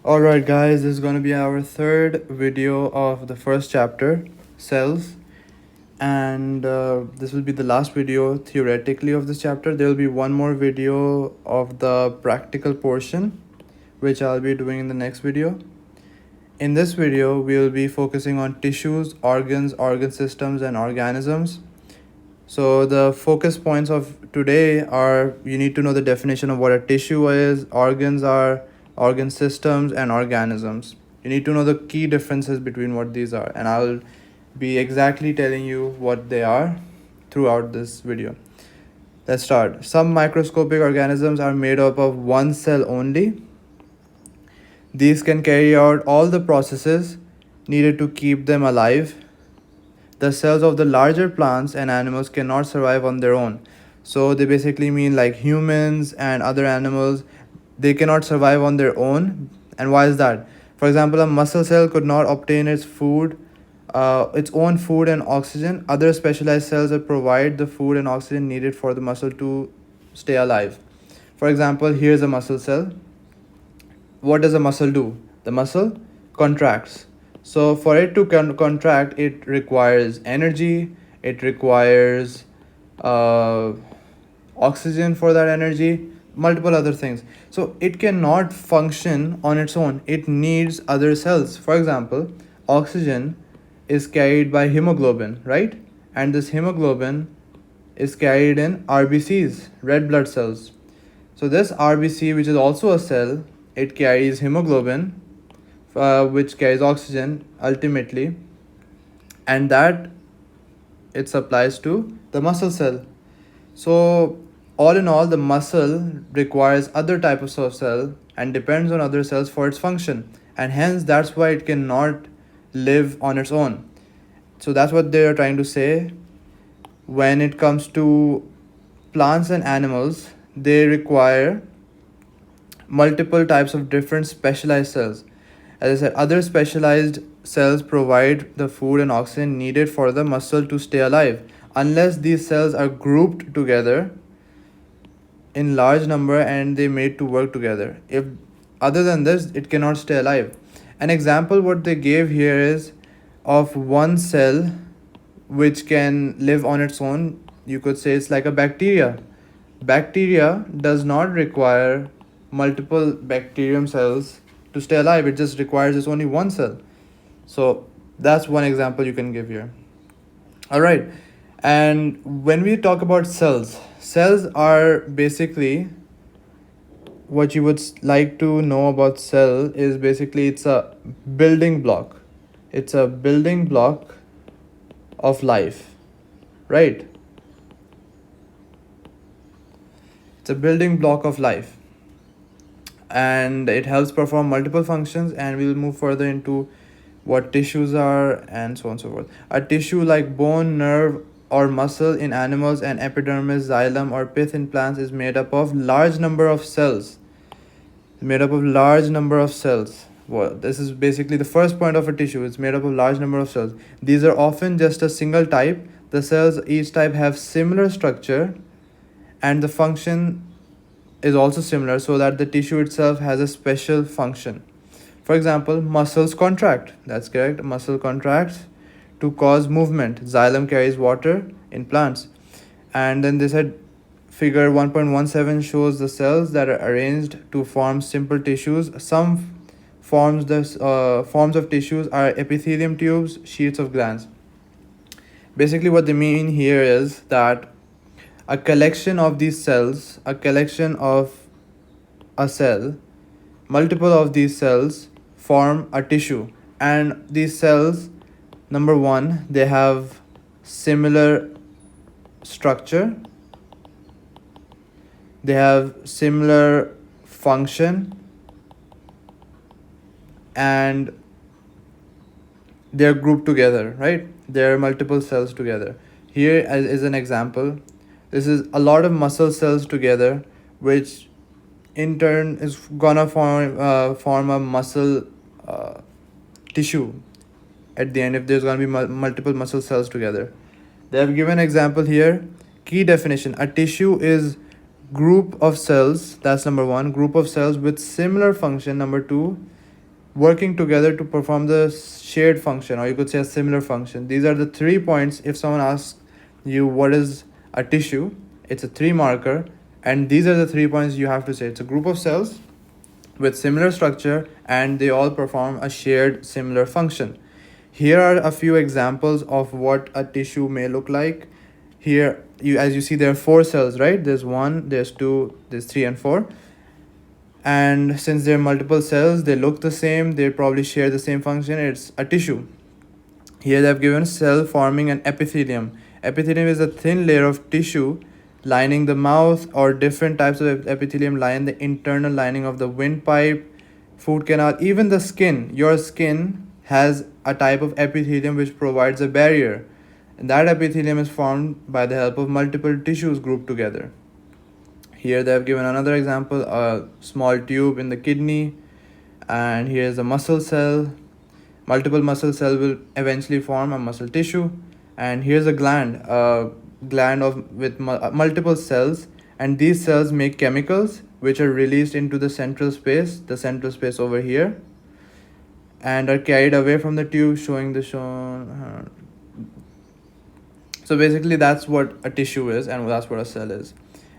Alright guys, this is going to be our third video of the first chapter, cells, and this will be the last video theoretically of this chapter. There will be one more video of the practical portion which I'll be doing in the next video. In this video, we will be focusing on tissues, organs, organ systems, and organisms. So the focus points of today are you need to know the definition of what a tissue is, organs are, organ systems, and organisms. You need to know the key differences between what these are, and I'll be exactly telling you what they are throughout this video. Let's start. Some microscopic organisms are made up of one cell only. These can carry out all the processes needed to keep them alive. The cells of the larger plants and animals cannot survive on their own. So they basically mean like humans and other animals, they cannot survive on their own. And why is that? For example, a muscle cell could not obtain its own food and oxygen. Other specialized cells that provide the food and oxygen needed for the muscle to stay alive. For example, here's a muscle cell. What does a muscle do? The muscle contracts. So for it to contract, it requires energy, it requires oxygen for that energy, multiple other things. So it cannot function on its own. It needs other cells. For example, oxygen is carried by hemoglobin, right? And this hemoglobin is carried in RBCs, red blood cells. So this RBC, which is also a cell, it carries hemoglobin, which carries oxygen ultimately, and that it supplies to the muscle cell. So all in all, the muscle requires other types of cell and depends on other cells for its function, and hence that's why it cannot live on its own. So that's what they are trying to say. When it comes to plants and animals, they require multiple types of different specialized cells. As I said, other specialized cells provide the food and oxygen needed for the muscle to stay alive. Unless these cells are grouped together in large number and they made to work together. If other than this, it cannot stay alive. An example what they gave here is of one cell which can live on its own. You could say it's like a bacteria. Bacteria does not require multiple bacterium cells to stay alive. It just requires just only one cell. So that's one example you can give here. All right. And when we talk about cells, cells are basically what you would like to know about cell is basically it's a building block. It's a building block of life, right? It's a building block of life, and it helps perform multiple functions, and we'll move further into what tissues are and so on and so forth. A tissue like bone, nerve, or muscle in animals and epidermis, xylem, or pith in plants is made up of large number of cells. Well, this is basically the first point of a tissue. It's made up of large number of cells. These are often just a single type. The cells each type have similar structure, and the function is also similar, so that the tissue itself has a special function. For example, muscles contract. That's correct. Muscle contracts to cause movement. Xylem carries water in plants. And then they said figure 1.17 shows the cells that are arranged to form simple tissues. Some forms of tissues are epithelium tubes, sheets of glands. Basically what they mean here is that a collection of these cells, a collection of a cell, multiple of these cells form a tissue. And these cells, number one, they have similar structure, they have similar function, and they're grouped together, right? There are multiple cells together. Here is an example. This is a lot of muscle cells together, which in turn is gonna form a muscle tissue at the end if there's gonna be multiple muscle cells together. They have given an example here. Key definition: a tissue is group of cells. That's number one. Group of cells with similar function. Number two, working together to perform the shared function, or you could say a similar function. These are the 3 points. If someone asks you what is a tissue, it's a 3 marker, and these are the 3 points you have to say. It's a group of cells with similar structure and they all perform a shared similar function. Here are a few examples of what a tissue may look like. Here, as you see, there are 4 cells, right? There's 1, there's 2, there's 3 and 4. And since there are multiple cells, they look the same, they probably share the same function. It's a tissue. Here they have given cell forming an epithelium. Epithelium is a thin layer of tissue lining the mouth, or different types of epithelium line the internal lining of the windpipe, food canal, even the skin. Your skin has a type of epithelium which provides a barrier. And that epithelium is formed by the help of multiple tissues grouped together. Here they have given another example, a small tube in the kidney, and here is a muscle cell. Multiple muscle cell will eventually form a muscle tissue, and here's a gland with multiple cells, and these cells make chemicals which are released into the central space over here, and are carried away from the tube, showing the shown. So basically that's what a tissue is, and that's what a cell is.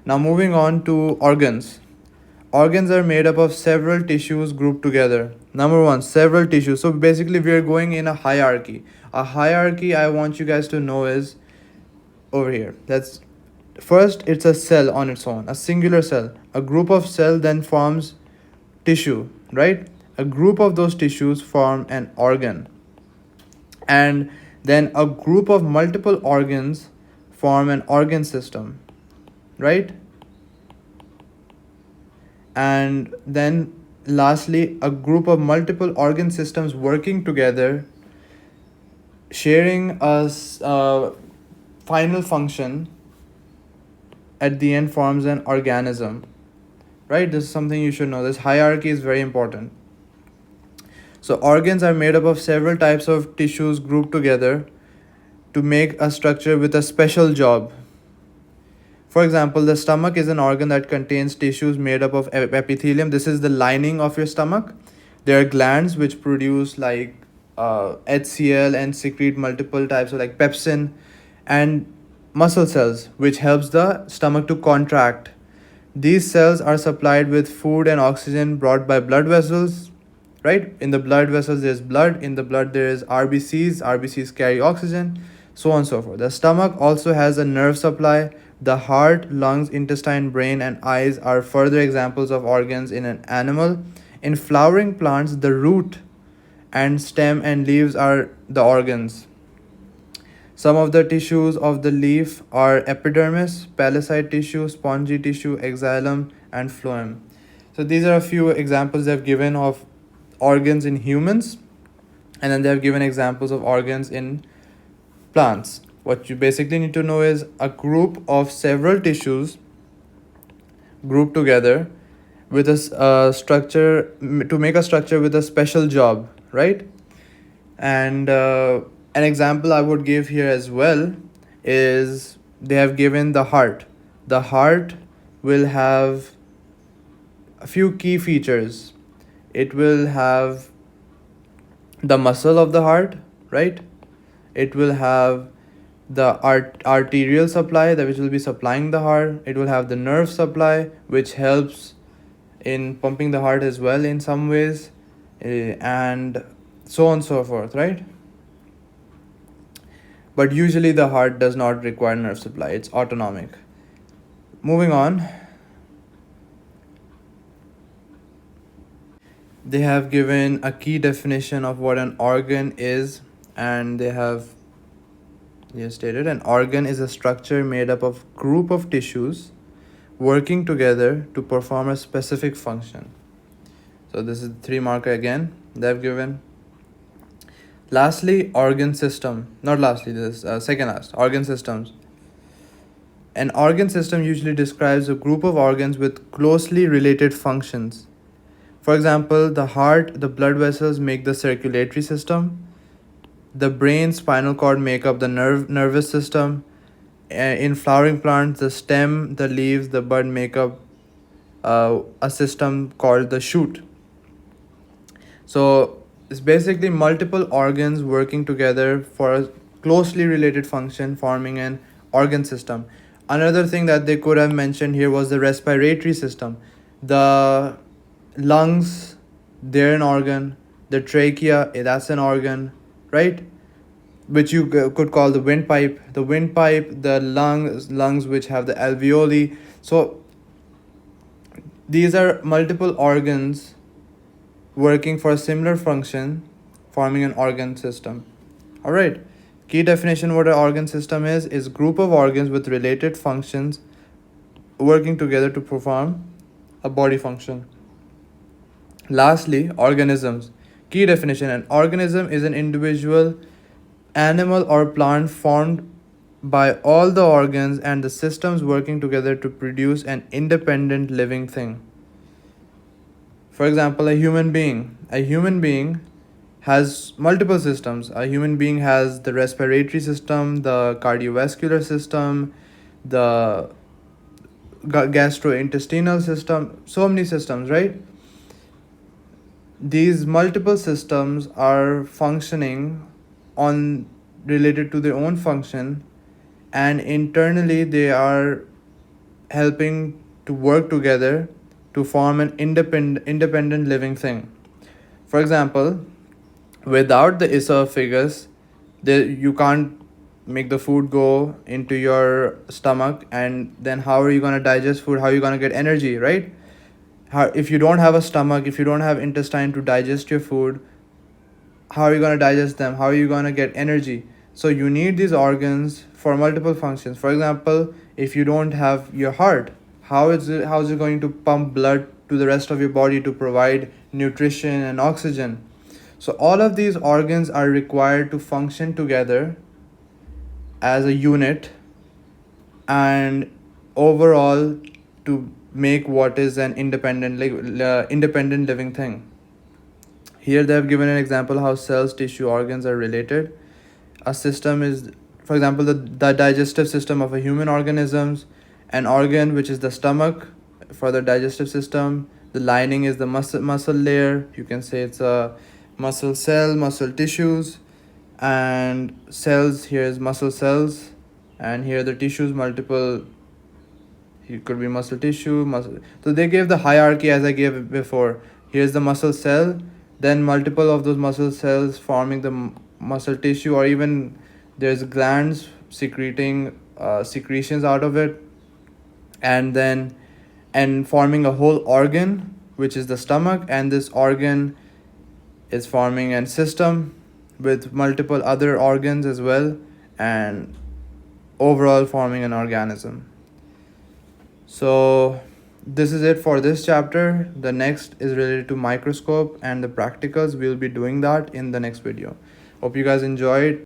Now moving on to organs. Organs are made up of several tissues grouped together. Number 1, several tissues. So basically we are going in a hierarchy. A hierarchy I want you guys to know is over here. That's first, it's a cell on its own, a singular cell. A group of cell then forms tissue, right? A group of those tissues form an organ. And then a group of multiple organs form an organ system, right? And then lastly, a group of multiple organ systems working together, sharing a final function at the end, forms an organism, right? This is something you should know. This hierarchy is very important. So organs are made up of several types of tissues grouped together to make a structure with a special job. For example, the stomach is an organ that contains tissues made up of epithelium. This is the lining of your stomach. There are glands which produce like HCl and secrete multiple types of like pepsin, and muscle cells which helps the stomach to contract. These cells are supplied with food and oxygen brought by blood vessels, right? In the blood vessels there's blood, in the blood there is RBCs carry oxygen, so on and so forth. The stomach also has a nerve supply. The heart, lungs, intestine, brain, and eyes are further examples of organs in an animal. In flowering plants, the root and stem and leaves are the organs. Some of the tissues of the leaf are epidermis, palisade tissue, spongy tissue, xylem, and phloem. So these are a few examples they've given of organs in humans, and then they have given examples of organs in plants. What you basically need to know is a group of several tissues grouped together with a structure, to make a structure with a special job, right? And an example I would give here as well is they have given the heart. The heart will have a few key features. It will have the muscle of the heart, right? It will have the arterial supply, that which will be supplying the heart. It will have the nerve supply, which helps in pumping the heart as well in some ways, and so on and so forth, right? But usually the heart does not require nerve supply, it's autonomic. Moving on, they have given a key definition of what an organ is, and they have stated an organ is a structure made up of group of tissues working together to perform a specific function. So this is the 3 marker again they've given. Lastly, organ system. Not lastly, this second last, organ systems. An organ system usually describes a group of organs with closely related functions. For example, the heart, the blood vessels make the circulatory system. The brain, spinal cord make up the nervous system. In flowering plants, the stem, the leaves, the bud make up a system called the shoot. So it's basically multiple organs working together for a closely related function, forming an organ system. Another thing that they could have mentioned here was the respiratory system. The lungs, they're an organ. The trachea, that's an organ, right? Which you could call the windpipe. The windpipe, the lungs which have the alveoli. So these are multiple organs working for a similar function, forming an organ system. All right. Key definition what an organ system is group of organs with related functions working together to perform a body function. Lastly, organisms. Key definition: an organism is an individual, animal or plant formed by all the organs and the systems working together to produce an independent living thing. For example, a human being. A human being has multiple systems. A human being has the respiratory system, the cardiovascular system, the gastrointestinal system, so many systems, right? These multiple systems are functioning on related to their own function, and internally they are helping to work together to form an independent living thing. For example, without the esophagus, you can't make the food go into your stomach, and then how are you going to digest food? How are you going to get energy, right? If you don't have a stomach, if you don't have intestine to digest your food, how are you going to digest them? How are you going to get energy? So you need these organs for multiple functions. For example, if you don't have your heart, how is it going to pump blood to the rest of your body to provide nutrition and oxygen? So all of these organs are required to function together as a unit, and overall to make what is an independent living thing. Here they have given an example how cells, tissue, organs are related. A system is, for example, the digestive system of a human organisms, an organ which is the stomach for the digestive system. The lining is the muscle layer. You can say it's a muscle cell, muscle tissues, and cells. Here is muscle cells, and here the tissues, multiple. It could be muscle tissue, muscle. So they gave the hierarchy as I gave before. Here's the muscle cell, then multiple of those muscle cells forming the muscle tissue, or even there's glands secreting secretions out of it, and then and forming a whole organ which is the stomach, and this organ is forming a system with multiple other organs as well, and overall forming an organism. So this is it for this chapter. The next is related to microscope and the practicals. We'll be doing that in the next video. Hope you guys enjoyed.